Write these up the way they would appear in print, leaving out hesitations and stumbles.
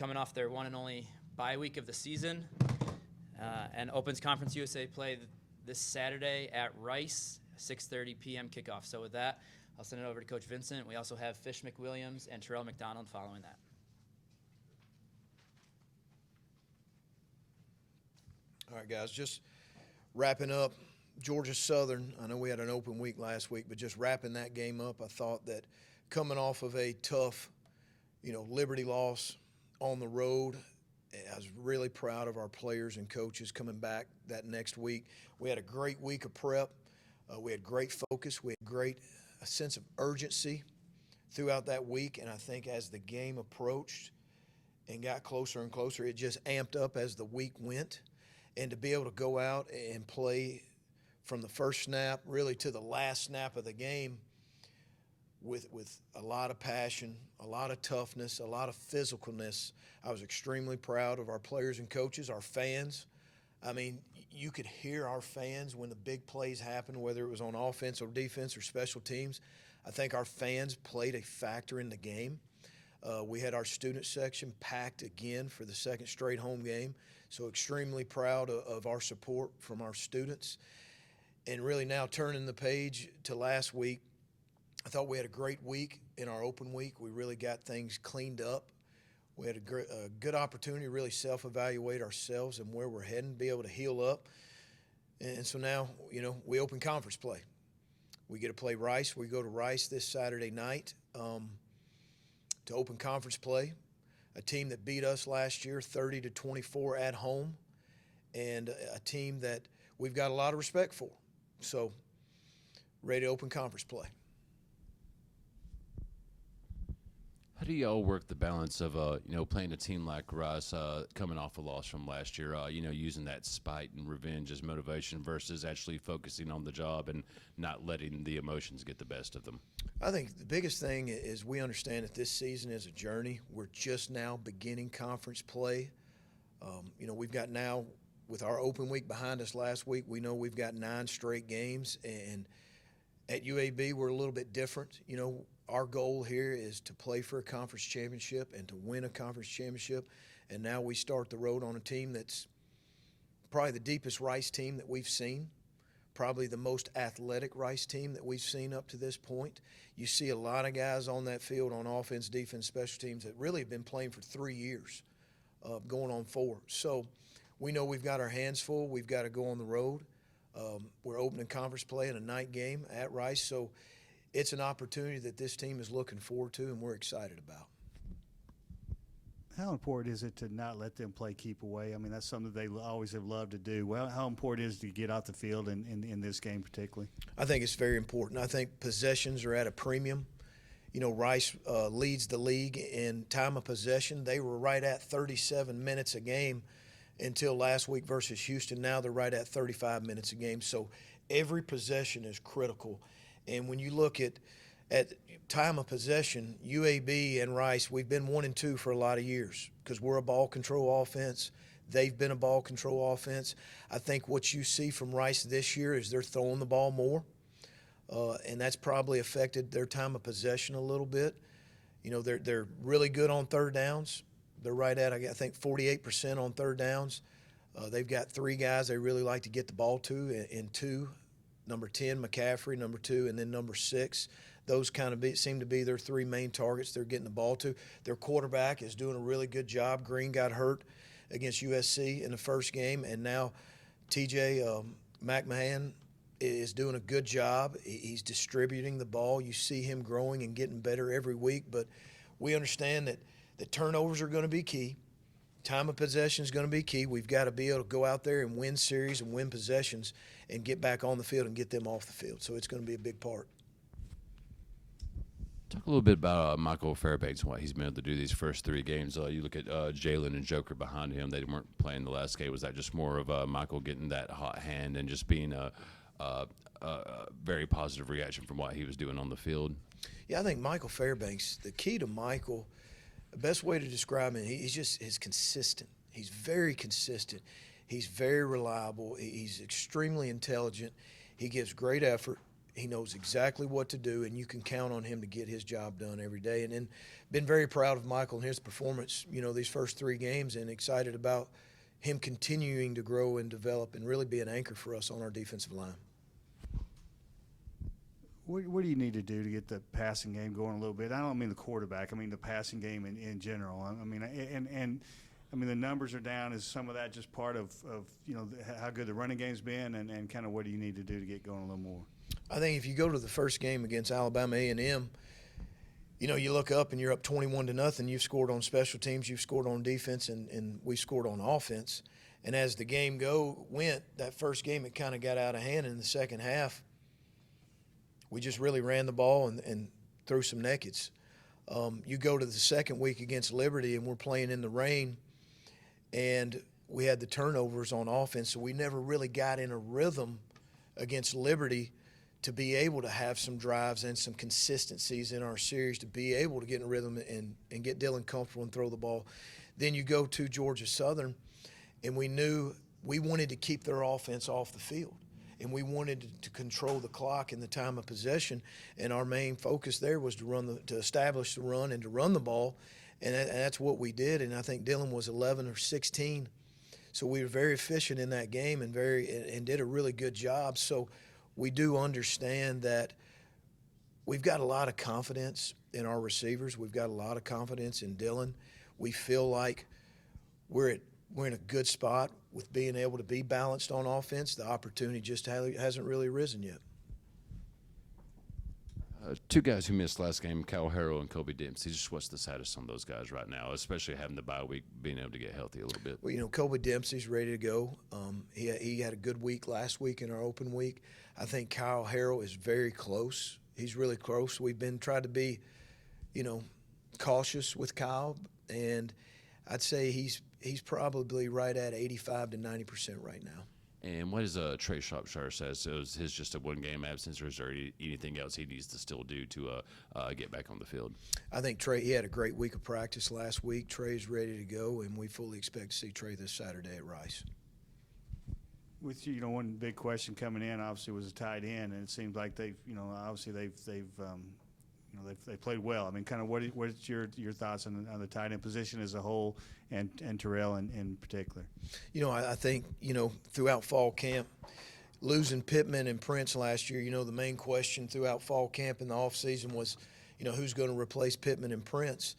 coming off their one and only bye week of the season, and opens Conference USA play this Saturday at Rice, 6:30 p.m. kickoff. So with that, I'll send it over to Coach Vincent. We also have Fish McWilliams and Terrell McDonald following that. All right, guys, just wrapping up Georgia Southern. I know we had an open week last week, but just wrapping that game up, I thought that coming off of a tough, Liberty loss on the road, I was really proud of our players and coaches coming back that next week. We had a great week of prep. We had great focus. We had a sense of urgency throughout that week, and I think as the game approached and got closer and closer, it just amped up as the week went. And to be able to go out and play from the first snap really to the last snap of the game with a lot of passion, a lot of toughness, a lot of physicalness, I was extremely proud of our players and coaches, our fans. I mean, you could hear our fans when the big plays happened, whether it was on offense or defense or special teams. I think our fans played a factor in the game. We had our student section packed again for the second straight home game. So extremely proud of our support from our students. And really now turning the page to last week, I thought we had a great week in our open week. We really got things cleaned up. We had a good opportunity to really self-evaluate ourselves and where we're heading, be able to heal up. And so now, we open conference play. We get to play Rice. We go to Rice this Saturday night to open conference play. A team that beat us last year 30-24 at home, and a team that we've got a lot of respect for. So, ready to open conference play. How do y'all work the balance of, playing a team like Rice, coming off a loss from last year, using that spite and revenge as motivation versus actually focusing on the job and not letting the emotions get the best of them? I think the biggest thing is we understand that this season is a journey. We're just now beginning conference play. We've got now, with our open week behind us last week, we know we've got 9 straight games. And at UAB, we're a little bit different. Our goal here is to play for a conference championship and to win a conference championship. And now we start the road on a team that's probably the deepest Rice team that we've seen, probably the most athletic Rice team that we've seen up to this point. You see a lot of guys on that field on offense, defense, special teams that really have been playing for 3 years, going on 4. So we know we've got our hands full. We've got to go on the road. We're opening conference play in a night game at Rice. So it's an opportunity that this team is looking forward to and we're excited about. How important is it to not let them play keep away? I mean, that's something they always have loved to do. Well, how important is it to get out the field in this game particularly? I think it's very important. I think possessions are at a premium. Rice leads the league in time of possession. They were right at 37 minutes a game until last week versus Houston. Now they're right at 35 minutes a game. So every possession is critical. And when you look at time of possession, UAB and Rice, we've been 1 and 2 for a lot of years because we're a ball control offense. They've been a ball control offense. I think what you see from Rice this year is they're throwing the ball more, and that's probably affected their time of possession a little bit. They're really good on third downs. They're right at, I think, 48% on third downs. They've got 3 guys they really like to get the ball to, and 2. Number 10, McCaffrey, number 2, and then number 6. Those seem to be their 3 main targets they're getting the ball to. Their quarterback is doing a really good job. Green got hurt against USC in the first game, and now TJ McMahon is doing a good job. He's distributing the ball. You see him growing and getting better every week, but we understand that the turnovers are going to be key. Time of possession is going to be key. We've got to be able to go out there and win series and win possessions and get back on the field and get them off the field. So it's going to be a big part. Talk a little bit about Michael Fairbanks and what he's been able to do these first 3 games. You look at Jalen and Joker behind him. They weren't playing the last game. Was that just more of Michael getting that hot hand and just being a very positive reaction from what he was doing on the field? Yeah, I think Michael Fairbanks, the key to Michael, the best way to describe him, he's consistent. He's very consistent. He's very reliable. He's extremely intelligent. He gives great effort. He knows exactly what to do, and you can count on him to get his job done every day. And then been very proud of Michael and his performance, these first 3 games, and excited about him continuing to grow and develop and really be an anchor for us on our defensive line. What do you need to do to get the passing game going a little bit? I don't mean the quarterback. I mean the passing game in general. I mean, the numbers are down. Is some of that just part of how good the running game's been, and kind of what do you need to do to get going a little more? I think if you go to the first game against Alabama A&M, you look up and you're up 21-0. You've scored on special teams, you've scored on defense, and we scored on offense. And as the game went, that first game, it kind of got out of hand. In the second half, we just really ran the ball and threw some nakeds. You go to the second week against Liberty, and we're playing in the rain, and we had the turnovers on offense, so we never really got in a rhythm against Liberty to be able to have some drives and some consistencies in our series, to be able to get in a rhythm and get Dylan comfortable and throw the ball. Then you go to Georgia Southern, and we knew we wanted to keep their offense off the field, and we wanted to control the clock and the time of possession, and our main focus there was to establish the run and to run the ball, and that's what we did. And I think Dylan was 11 or 16, so we were very efficient in that game and did a really good job. So we do understand that we've got a lot of confidence in our receivers. We've got a lot of confidence in Dylan. We feel like we're in a good spot with being able to be balanced on offense. The opportunity just hasn't really risen yet. 2 guys who missed last game, Kyle Harrell and Kobe Dempsey. Just what's the status on those guys right now, especially having the bye week, being able to get healthy a little bit? Well, Kobe Dempsey's ready to go. He had a good week last week in our open week. I think Kyle Harrell is very close. He's really close. We've been trying to be, cautious with Kyle, and I'd say he's probably right at 85 to 90% right now. And what does Trey Shropshire says? Is his just a 1-game absence, or is there anything else he needs to still do to get back on the field? I think Trey, he had a great week of practice last week. Trey's ready to go, and we fully expect to see Trey this Saturday at Rice. With one big question coming in obviously was a tight end, and it seems like they've played well. I mean, kind of what's your thoughts on the tight end position as a whole, and Terrell in particular? I think throughout fall camp, losing Pittman and Prince last year, the main question throughout fall camp and the offseason was, who's going to replace Pittman and Prince.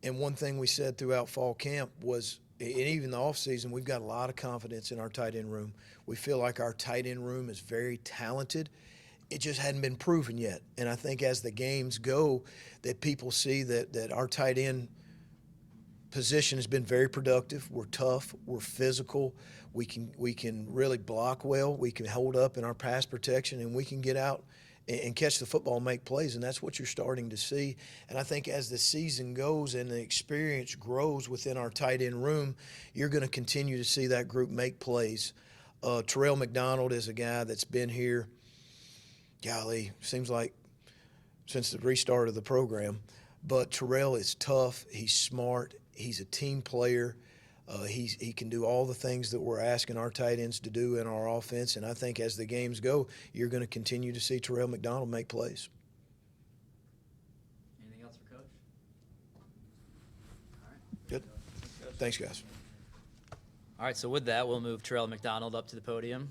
And one thing we said throughout fall camp was, and even the offseason, we've got a lot of confidence in our tight end room. We feel like our tight end room is very talented. It just hadn't been proven yet. And I think as the games go, that people see that our tight end position has been very productive. We're tough. We're physical. We can really block well. We can hold up in our pass protection, and we can get out and catch the football and make plays, and that's what you're starting to see. And I think as the season goes and the experience grows within our tight end room, you're going to continue to see that group make plays. Terrell McDonald is a guy that's been here, golly, seems like since the restart of the program. But Terrell is tough. He's smart. He's a team player. He can do all the things that we're asking our tight ends to do in our offense. And I think as the games go, you're going to continue to see Terrell McDonald make plays. Anything else for Coach? All right. Good. Thanks, guys. All right, so with that, we'll move Terrell McDonald up to the podium.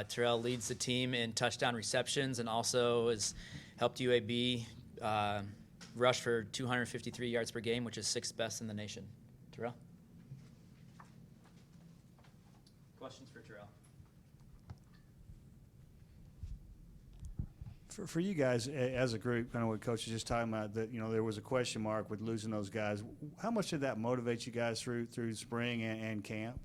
Terrell leads the team in touchdown receptions and also has helped UAB rush for 253 yards per game, which is 6th best in the nation. Terrell? Questions for Terrell? For you guys as a group, kind of what Coach was just talking about, that there was a question mark with losing those guys. How much did that motivate you guys through spring and camp?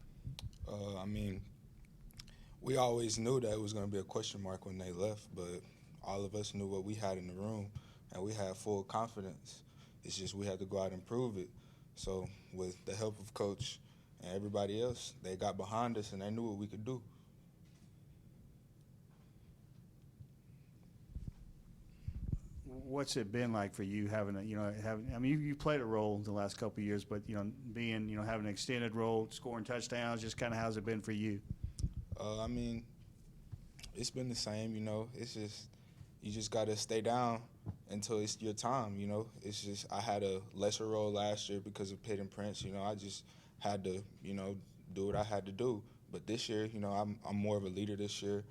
We always knew that it was going to be a question mark when they left, but all of us knew what we had in the room, and we had full confidence. It's just we had to go out and prove it. So with the help of Coach and everybody else, they got behind us, and they knew what we could do. What's it been like for you having you played a role the last couple of years, but being having an extended role, scoring touchdowns, just kind of how's it been for you? It's been the same. It's just you just got to stay down until it's your time, you know. It's just I had a lesser role last year because of Pitt and Prince, you know. I just had to, you know, do what I had to do. But this year, you know, I'm more of a leader this year,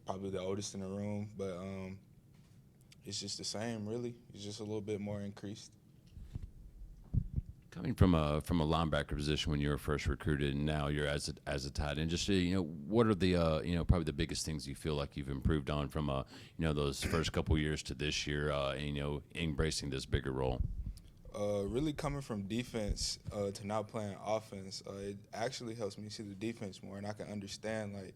probably the oldest in the room. But it's just the same, really. It's just a little bit more increased. Coming from a linebacker position when you were first recruited, and now you're as a tight end. Just you know, what are the you know, probably the biggest things you feel like you've improved on from you know, those first couple years to this year, and, you know, embracing this bigger role? Really coming from defense to now playing offense, it actually helps me see the defense more, and I can understand like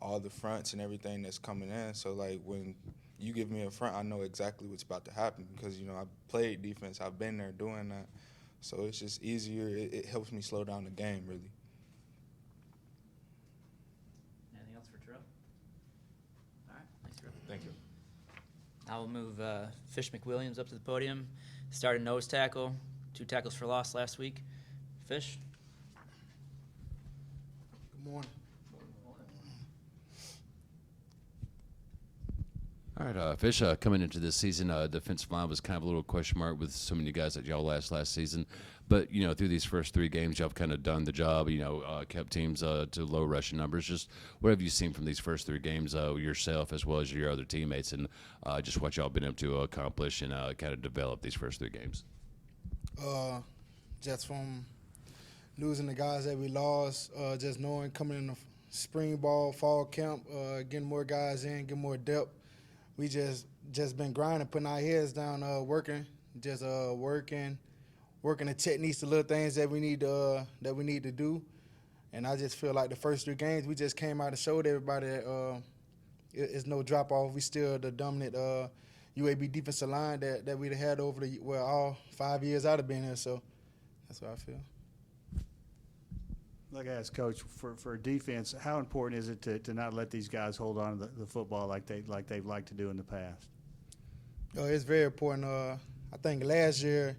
all the fronts and everything that's coming in. So like when you give me a front, I know exactly what's about to happen because, you know, I've played defense, I've been there doing that. So it's just easier. It helps me slow down the game, really. Anything else for Terrell? All right, thanks, Terrell. Thank you. Now we'll move Fish McWilliams up to the podium. Started nose tackle, 2 tackles for loss last week. Fish? Good morning. All right, Fish, coming into this season, defensive line was kind of a little question mark with so many guys that y'all last season. But, you know, through these first 3 games, y'all have kind of done the job, you know, kept teams to low rushing numbers. Just what have you seen from these first 3 games yourself as well as your other teammates, and just what y'all been able to accomplish and kind of develop these first 3 games? Just from losing the guys that we lost, just knowing coming in the spring ball, fall camp, getting more guys in, getting more depth. We just been grinding, putting our heads down, working the techniques, the little things that we need to do. And I just feel like the first 3 games we just came out and showed everybody that it's no drop off. We still the dominant UAB defensive line that we'd had over all 5 years out of being here. So that's what I feel. Like I asked Coach, for defense, how important is it to not let these guys hold on to the football like they've liked to do in the past? It's very important. I think last year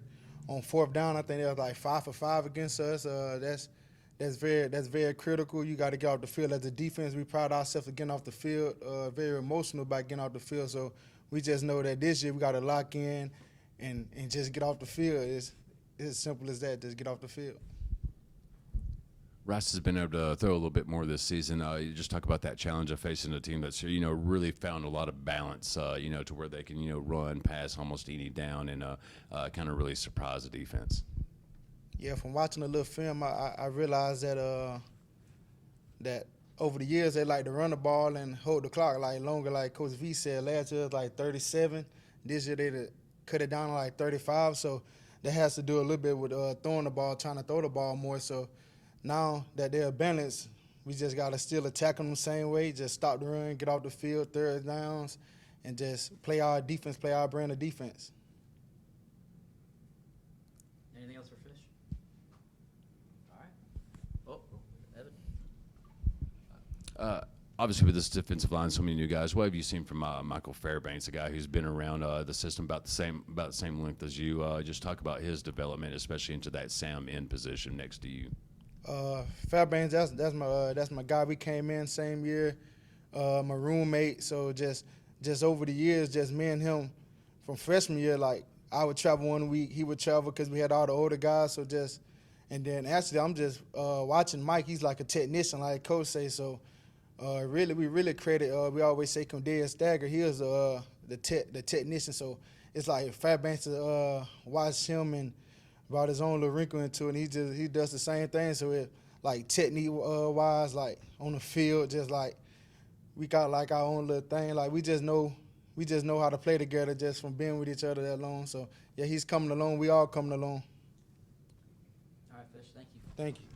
on 4th down, I think they was like 5 for 5 against us. That's very critical. You got to get off the field as a defense. We pride ourselves of getting off the field. Very emotional about getting off the field. So we just know that this year we got to lock in and just get off the field. It's as simple as that. Just get off the field. Rice has been able to throw a little bit more this season. You just talk about that challenge of facing a team that's, you know, really found a lot of balance, you know, to where they can, you know, run, pass almost any down and kind of really surprise the defense. Yeah, from watching a little film, I realized that that over the years they like to run the ball and hold the clock like longer. Like Coach V said, last year it was like 37. This year they cut it down to like 35. So that has to do a little bit with throwing the ball, trying to throw the ball more. So now that they're balanced, we just got to still attack them the same way, just stop the run, get off the field, 3rd downs, and just play our defense, play our brand of defense. Anything else for Fish? All right. Oh, Evan. Obviously, with this defensive line, so many new guys. What have you seen from Michael Fairbanks, a guy who's been around the system about the same length as you? Just talk about his development, especially into that Sam end position next to you. Fairbanks, that's my guy. We came in same year, my roommate. So just over the years, just me and him from freshman year, like I would travel 1 week, he would travel because we had all the older guys. So and then actually I'm just watching Mike. He's like a technician, like Coach say. So we really credit. We always say Condea Stagger. He was the technician. So it's like Fairbanks watched him and brought his own little wrinkle into it, and he does the same thing. So it like technique wise, like on the field, just like we got like our own little thing. Like we just know how to play together just from being with each other that long. So yeah, he's coming along. We all coming along. All right, Fish, thank you. Thank you.